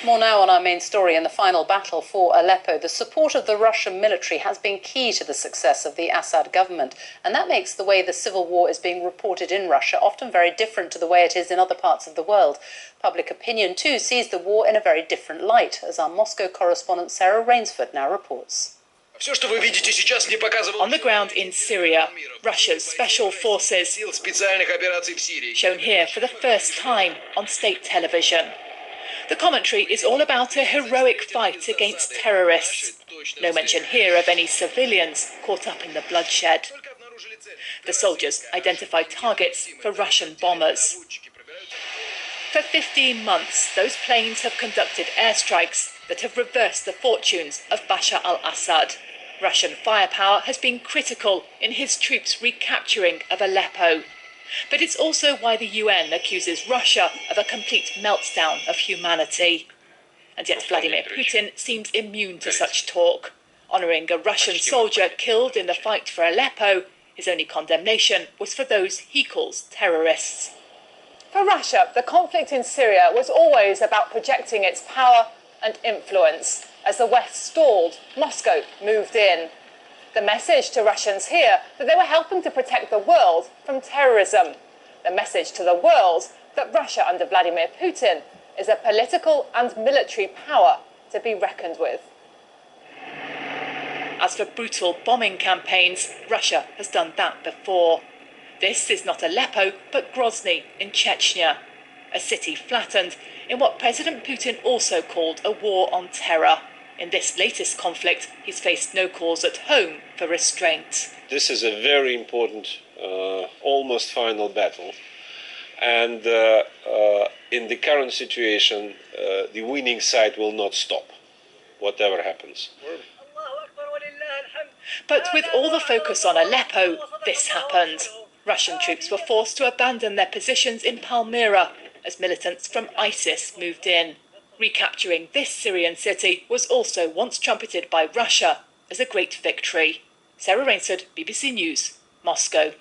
More now on our main story. In the final battle for Aleppo, the support of the Russian military has been key to the success of the Assad government. And that makes the way the civil war is being reported in Russia often very different to the way it is in other parts of the world. Public opinion, too, sees the war in a very different light, as our Moscow correspondent Sarah Rainsford now reports. On the ground in Syria, Russia's special forces, shown here for the first time on state television. The commentary is all about a heroic fight against terrorists. No mention here of any civilians caught up in the bloodshed. The soldiers identified targets for Russian bombers. For 15 months, those planes have conducted airstrikes that have reversed the fortunes of Bashar al-Assad. Russian firepower has been critical in his troops' recapturing of Aleppo. But it's also why the UN accuses Russia of a complete meltdown of humanity. And yet Vladimir Putin seems immune to such talk. Honouring a Russian soldier killed in the fight for Aleppo, his only condemnation was for those he calls terrorists. For Russia, the conflict in Syria was always about projecting its power and influence. As the West stalled, Moscow moved in. The message to Russians here that they were helping to protect the world from terrorism. The message to the world that Russia under Vladimir Putin is a political and military power to be reckoned with. As for brutal bombing campaigns, Russia has done that before. This is not Aleppo, but Grozny in Chechnya, a city flattened in what President Putin also called a war on terror. In this latest conflict, he's faced no calls at home for restraint. This is a very important, almost final battle. And in the current situation, the winning side will not stop, whatever happens. But with all the focus on Aleppo, this happened. Russian troops were forced to abandon their positions in Palmyra as militants from ISIS moved in. Recapturing this Syrian city was also once trumpeted by Russia as a great victory. Sarah Rainsford, BBC News, Moscow.